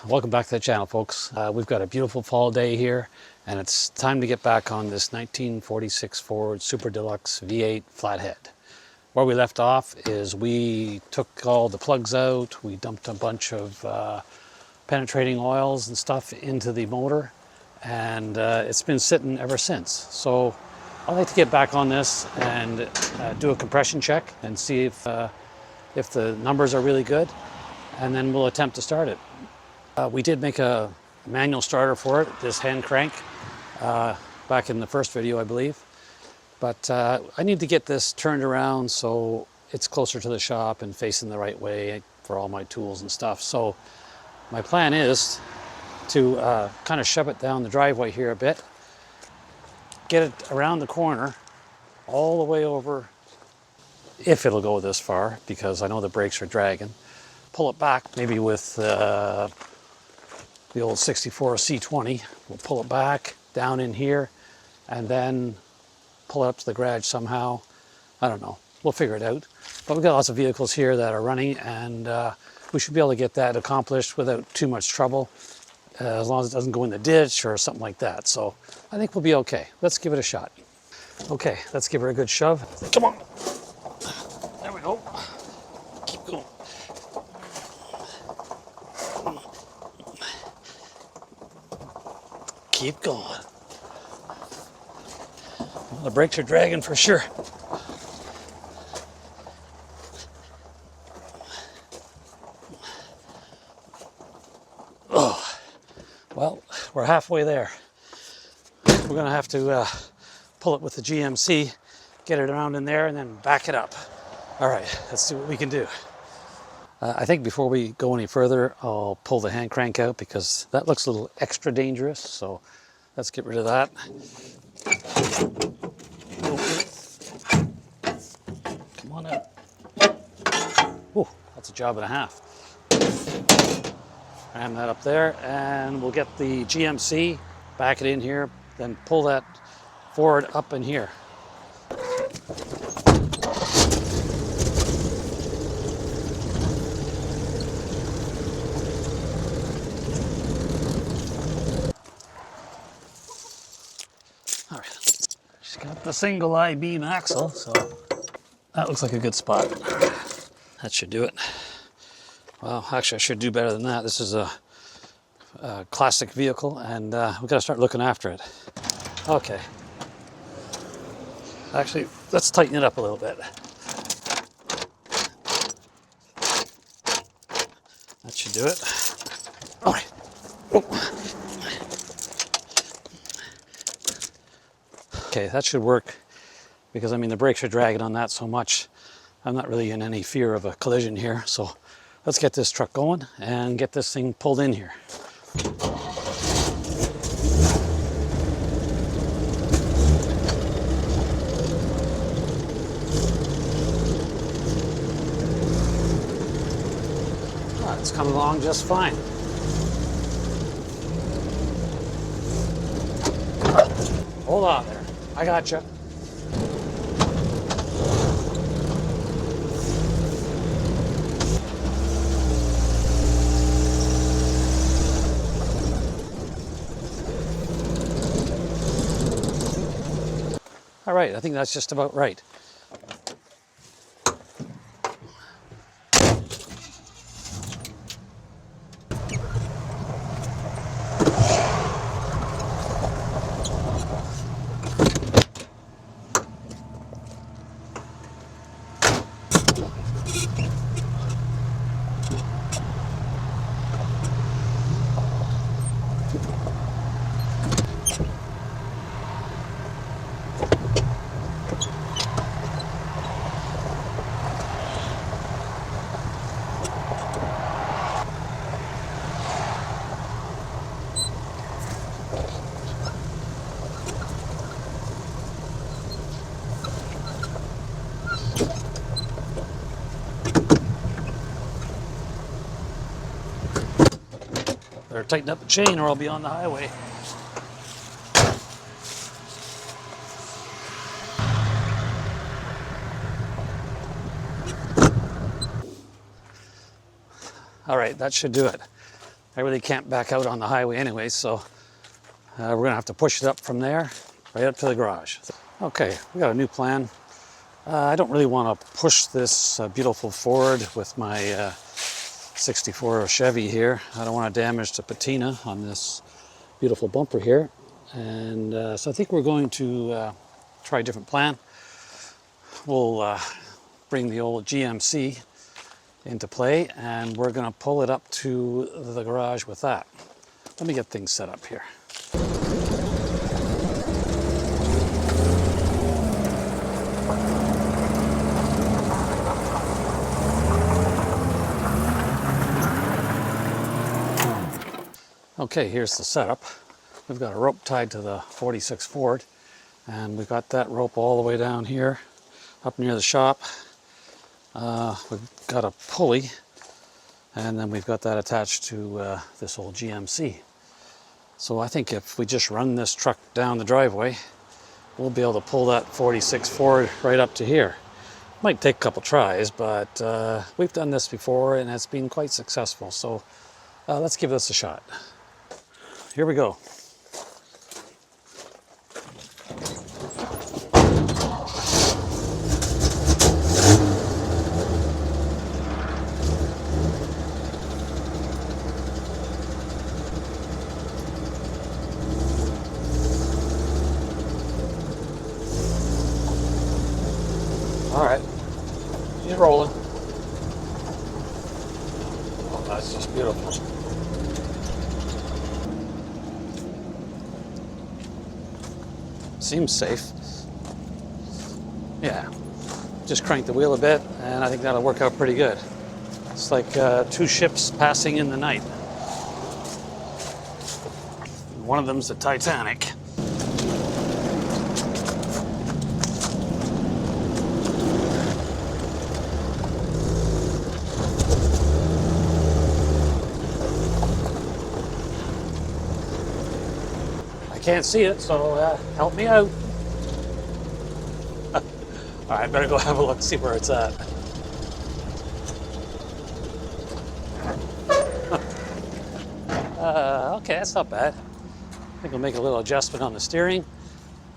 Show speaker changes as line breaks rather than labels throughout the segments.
Welcome back to the channel, folks. We've got a beautiful fall day here, and it's time to get back on this 1946 Ford Super Deluxe V8 Flathead. Where we left off is we took all the plugs out, we dumped a bunch of penetrating oils and stuff into the motor, and it's been sitting ever since. So I'd like to get back on this and do a compression check and see if the numbers are really good, and then we'll attempt to start it. We did make a manual starter for it, this hand crank, back in the first video, I believe. But I need to get this turned around so it's closer to the shop and facing the right way for all my tools and stuff. So my plan is to kind of shove it down the driveway here a bit, get it around the corner, all the way over, if it'll go this far, because I know the brakes are dragging. Pull it back, maybe with the old 64 C20. We'll pull it back down in here and then pull it up to the garage somehow. I don't know, we'll figure it out. But we've got lots of vehicles here that are running, and we should be able to get that accomplished without too much trouble, as long as it doesn't go in the ditch or something like that. So I think we'll be okay. Let's give it a shot. Okay, let's give her a good shove. Come on. There we go. Keep going. Keep going. Well, the brakes are dragging for sure. Oh, well, we're halfway there. We're gonna have to pull it with the GMC, get it around in there, and then back it up. All right, let's see what we can do. I think before we go any further, I'll pull the hand crank out because that looks a little extra dangerous. So let's get rid of that. Come on out. Oh, that's a job and a half. Ram that up there, and we'll get the GMC, back it in here, then pull that forward up in here. All right, she's got the single I-beam axle, so that looks like a good spot. That should do it. Well, actually, I should do better than that. This is a classic vehicle, and we've got to start looking after it. Okay. Actually, let's tighten it up a little bit. That should do it. All right. Okay, that should work, because I mean the brakes are dragging on that so much. I'm not really in any fear of a collision here, so let's get this truck going and get this thing pulled in here. Oh, it's coming along just fine. Hold on there. I gotcha. All right, I think that's just about right. Better tighten up the chain or I'll be on the highway. All right, that should do it. I really can't back out on the highway anyway, so we're gonna have to push it up from there, right up to the garage. Okay, we got a new plan. I don't really want to push this beautiful Ford with my 64 Chevy here. I don't want to damage the patina on this beautiful bumper here. And so I think we're going to try a different plan. We'll bring the old GMC into play, and we're going to pull it up to the garage with that. Let me get things set up here. Okay, here's the setup. We've got a rope tied to the 46 Ford, and we've got that rope all the way down here, up near the shop. We've got a pulley, and then we've got that attached to this old GMC. So I think if we just run this truck down the driveway, we'll be able to pull that 46 Ford right up to here. Might take a couple tries, but we've done this before and it's been quite successful. So let's give this a shot. Here we go. All right, he's rolling. Oh, that's just beautiful. Seems safe. Yeah, just crank the wheel a bit and I think that'll work out pretty good. It's like two ships passing in the night. One of them's the Titanic. Can't see it, so help me out. All right, better go have a look, see where it's at. Okay, that's not bad. I think we'll make a little adjustment on the steering,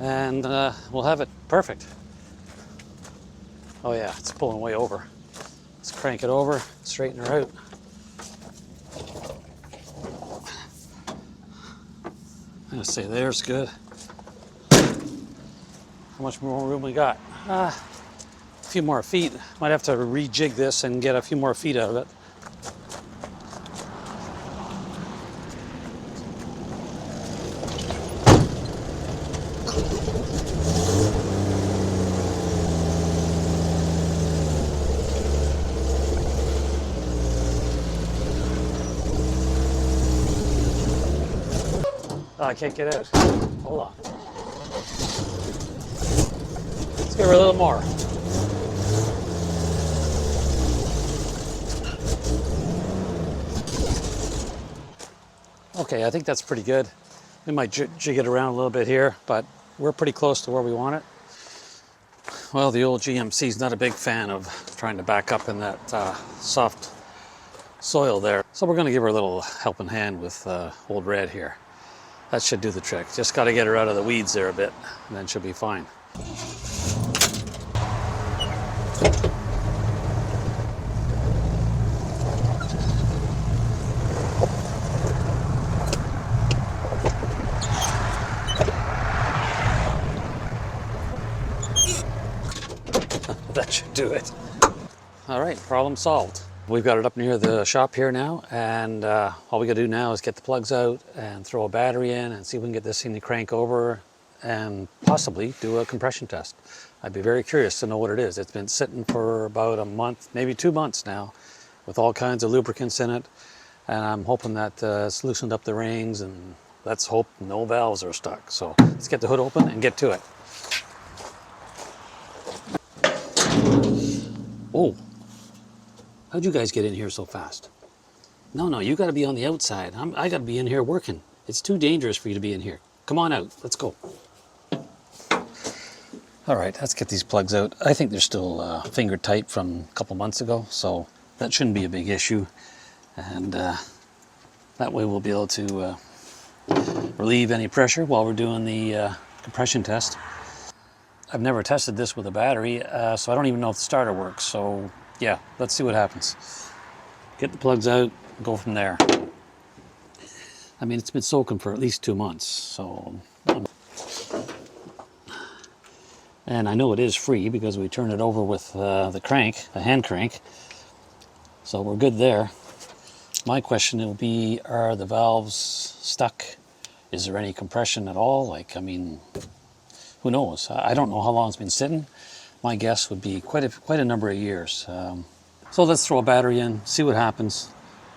and we'll have it perfect. Oh yeah, it's pulling way over. Let's crank it over, straighten her out. I'm gonna say there's good. How much more room we got? A few more feet. Might have to rejig this and get a few more feet out of it. Oh, I can't get out. Hold on. Let's give her a little more. Okay, I think that's pretty good. We might jig it around a little bit here, but we're pretty close to where we want it. Well, the old GMC is not a big fan of trying to back up in that soft soil there. So we're going to give her a little helping hand with Old Red here. That should do the trick. Just got to get her out of the weeds there a bit, and then she'll be fine. That should do it. All right, problem solved. We've got it up near the shop here now, and all we gotta do now is get the plugs out and throw a battery in and see if we can get this thing to crank over and possibly do a compression test. I'd be very curious to know what it is. It's been sitting for about a month, maybe 2 months now, with all kinds of lubricants in it, and I'm hoping that it's loosened up the rings, and let's hope no valves are stuck. So let's get the hood open and get to it. Oh. How'd you guys get in here so fast? No, you gotta be on the outside. I gotta be in here working. It's too dangerous for you to be in here. Come on out, let's go. All right, let's get these plugs out. I think they're still finger tight from a couple months ago, so that shouldn't be a big issue. And That way we'll be able to relieve any pressure while we're doing the compression test. I've never tested this with a battery, so I don't even know if the starter works. So yeah, let's see what happens. Get the plugs out, go from there. I mean, it's been soaking for at least 2 months, so. And I know it is free because we turned it over with the crank, the hand crank. So we're good there. My question will be, are the valves stuck? Is there any compression at all? Like, I mean, who knows? I don't know how long it's been sitting. My guess would be quite a number of years. So let's throw a battery in, see what happens.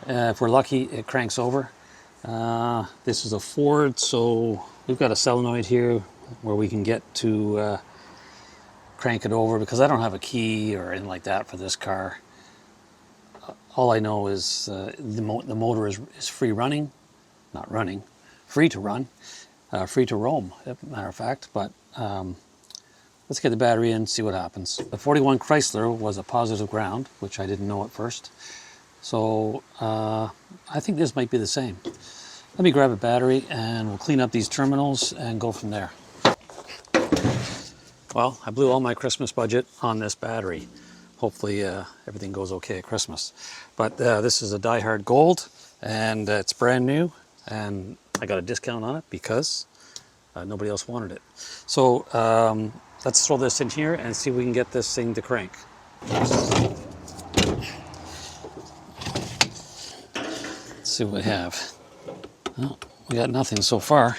If we're lucky, it cranks over. This is a Ford, so we've got a solenoid here where we can get to crank it over, because I don't have a key or anything like that for this car. All I know is the motor is free running, not running, free to run, free to roam, as a matter of fact. But let's get the battery in, see what happens. The 41 Chrysler was a positive ground, which I didn't know at first. So I think this might be the same. Let me grab a battery and we'll clean up these terminals and go from there. Well, I blew all my Christmas budget on this battery. Hopefully everything goes okay at Christmas. But this is a Die Hard Gold, and it's brand new, and I got a discount on it because nobody else wanted it. So let's throw this in here and see if we can get this thing to crank. Let's see what we have. Oh, we got nothing so far.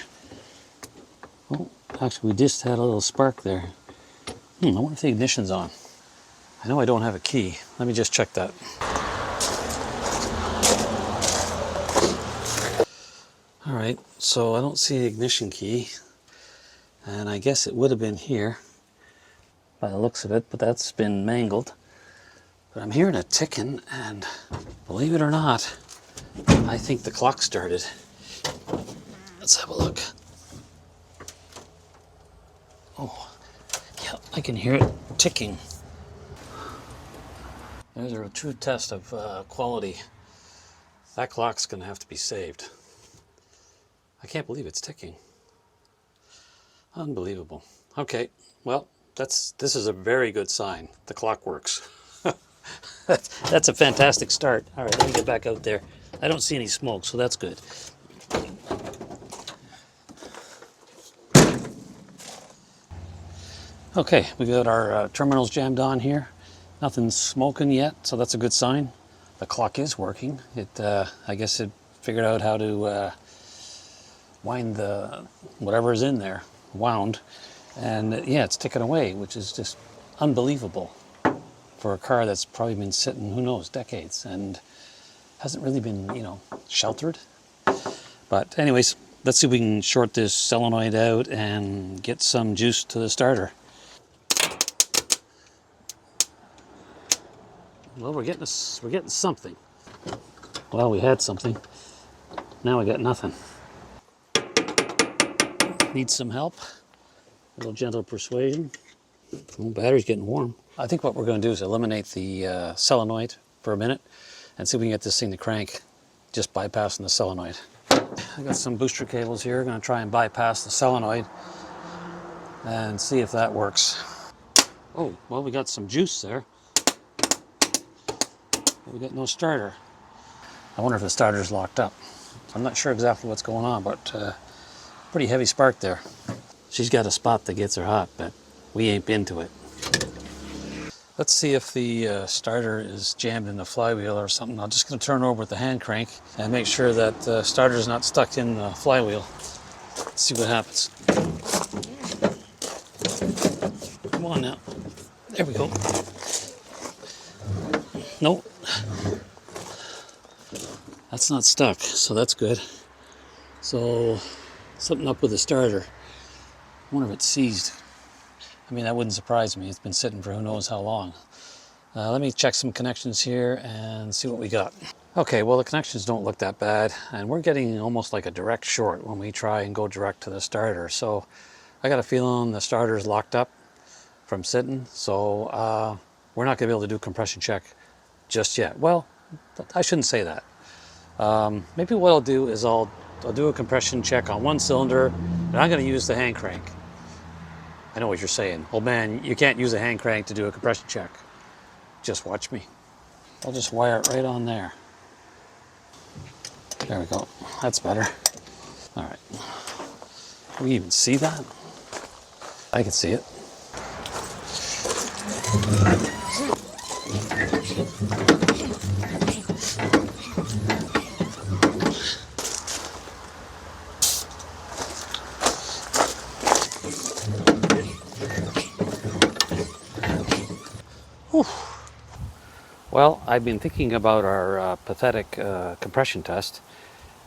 Oh, actually we just had a little spark there. I wonder if the ignition's on. I know I don't have a key. Let me just check that. All right, so I don't see the ignition key, and I guess it would have been here by the looks of it, but that's been mangled. But I'm hearing a ticking, and believe it or not, I think the clock started. Let's have a look. Oh, yeah, I can hear it ticking. There's a true test of quality. That clock's going to have to be saved. I can't believe it's ticking. Unbelievable. Okay, well, this is a very good sign. The clock works. That's a fantastic start. All right, let me get back out there. I don't see any smoke, so that's good. Okay, we got our terminals jammed on here. Nothing's smoking yet, so that's a good sign. The clock is working. I guess it figured out how to wind the whatever is in there, wound, and yeah, it's ticking away, which is just unbelievable for a car that's probably been sitting, who knows, decades, and hasn't really been, sheltered. But anyways, let's see if we can short this solenoid out and get some juice to the starter. Well, we're getting something. Well, we had something. Now we got nothing. Need some help. A little gentle persuasion. Oh, battery's getting warm. I think what we're going to do is eliminate the solenoid for a minute and see if we can get this thing to crank just bypassing the solenoid. I got some booster cables here. I'm going to try and bypass the solenoid and see if that works. Oh, well, we got some juice there. But we got no starter. I wonder if the starter's locked up. I'm not sure exactly what's going on, but pretty heavy spark there. She's got a spot that gets her hot, but we ain't been to it. Let's see if the starter is jammed in the flywheel or something. I'm just going to turn over with the hand crank and make sure that the starter's not stuck in the flywheel. Let's see what happens. Come on now. There we go. Nope. That's not stuck, so that's good. So something up with the starter. I wonder if it's seized. I mean, that wouldn't surprise me. It's been sitting for who knows how long. Let me check some connections here and see what we got. Okay, well, the connections don't look that bad, and we're getting almost like a direct short when we try and go direct to the starter. So I got a feeling the starter's locked up from sitting, so we're not going to be able to do compression check just yet. Well, I shouldn't say that. Maybe what I'll do is I'll do a compression check on one cylinder, and I'm going to use the hand crank. I know what you're saying. Oh man, you can't use a hand crank to do a compression check. Just watch me. I'll just wire it right on there. There we go. That's better. All right. Can we even see that? I can see it. Whew. Well, I've been thinking about our pathetic compression test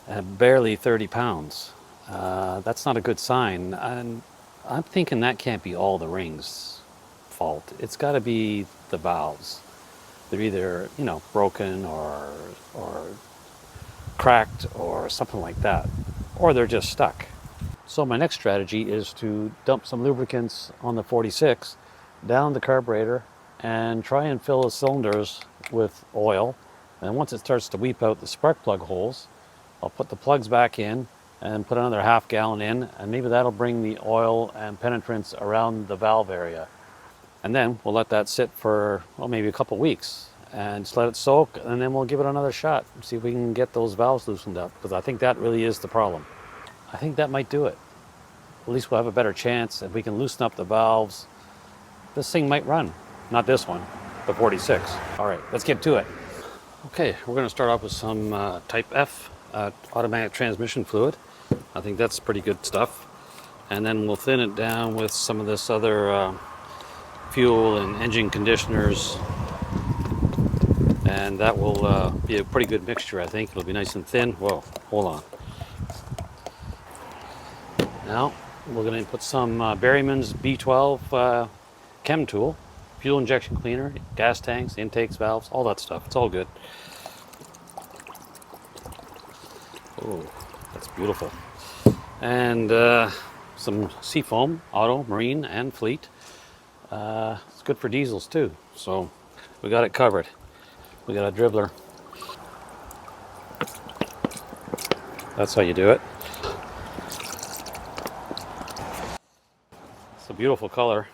at barely 30 pounds. That's not a good sign. And I'm thinking that can't be all the rings' fault. It's got to be the valves. They're either, broken or cracked or something like that, or they're just stuck. So my next strategy is to dump some lubricants on the 46 down the carburetor and try and fill the cylinders with oil. And once it starts to weep out the spark plug holes, I'll put the plugs back in and put another half gallon in, and maybe that'll bring the oil and penetrance around the valve area. And then we'll let that sit for, well, maybe a couple weeks and just let it soak, and then we'll give it another shot and see if we can get those valves loosened up, because I think that really is the problem. I think that might do it. At least we'll have a better chance. If we can loosen up the valves, this thing might run. Not this one, the 46. All right, let's get to it. Okay, we're going to start off with some Type F automatic transmission fluid. I think that's pretty good stuff. And then we'll thin it down with some of this other fuel and engine conditioners. And that will be a pretty good mixture, I think. It'll be nice and thin. Whoa, hold on. Now, we're going to put some Berryman's B12 chem tool, fuel injection cleaner, gas tanks, intakes, valves, all that stuff. It's all good. Oh, that's beautiful. And some Seafoam, auto, marine, and fleet. It's good for diesels too. So we got it covered. We got a dribbler. That's how you do it. It's a beautiful color.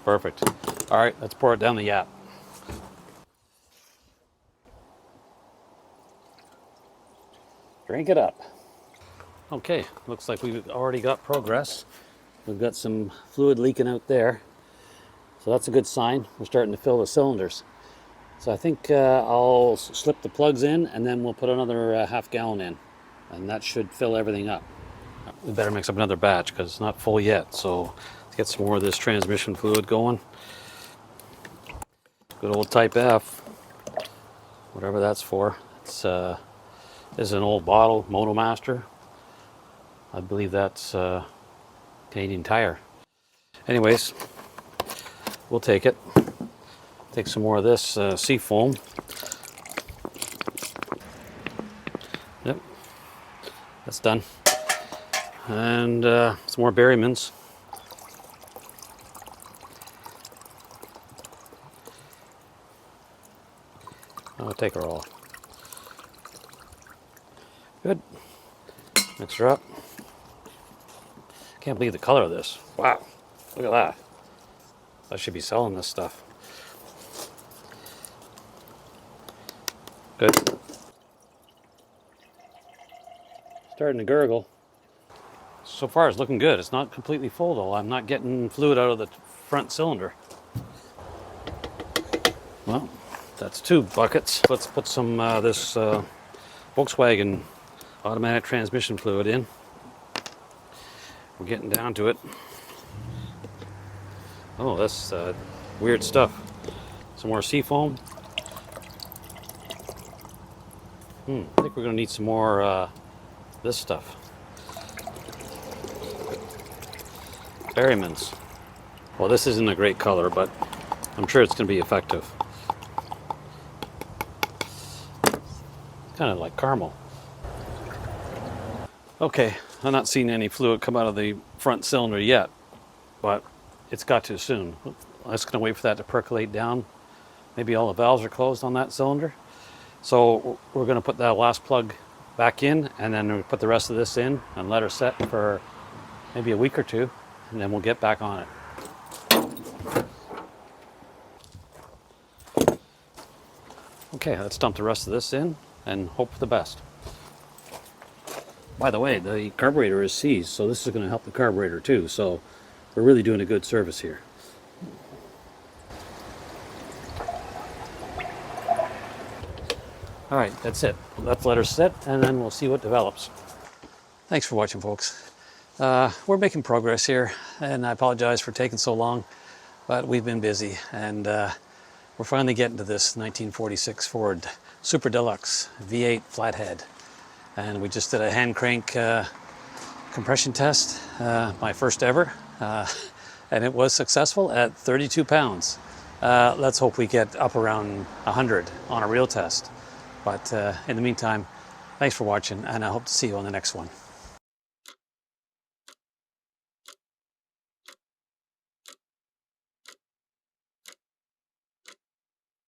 Perfect. All right, let's pour it down the yap. Drink it up. Okay, looks like we've already got progress. We've got some fluid leaking out there. So that's a good sign. We're starting to fill the cylinders. So I think I'll slip the plugs in, and then we'll put another half gallon in. And that should fill everything up. We better mix up another batch because it's not full yet. So let's get some more of this transmission fluid going. Good old Type F, whatever that's for. It's this is an old bottle, Motomaster. I believe that's Canadian Tire. Anyways, we'll take it. Take some more of this Seafoam. Yep, that's done. And some more Berryman's. I'll take her all. Good. Mix her up. Can't believe the color of this. Wow, look at that. I should be selling this stuff. Good. Starting to gurgle. So far it's looking good. It's not completely full though. I'm not getting fluid out of the front cylinder. Well, that's 2 buckets. Let's put some this Volkswagen automatic transmission fluid in. We're getting down to it. Oh, that's weird stuff. Some more Seafoam. I think we're going to need some more this stuff. Berryman's. Well, this isn't a great color, but I'm sure it's going to be effective. Kind of like caramel. Okay, I'm not seeing any fluid come out of the front cylinder yet, but it's got to soon. I'm just going to wait for that to percolate down. Maybe all the valves are closed on that cylinder. So we're going to put that last plug back in, and then we put the rest of this in and let her set for maybe a week or two, and then we'll get back on it. Okay, let's dump the rest of this in and hope for the best. By the way, the carburetor is seized, so this is going to help the carburetor too, so we're really doing a good service here. All right, that's it. Let's let her sit, and then we'll see what develops. Thanks for watching, folks. We're making progress here, and I apologize for taking so long, but we've been busy, and we're finally getting to this 1946 Ford Super Deluxe V8 Flathead. And we just did a hand crank compression test, my first ever, and it was successful at 32 pounds. Let's hope we get up around 100 on a real test. But in the meantime, thanks for watching, and I hope to see you on the next one.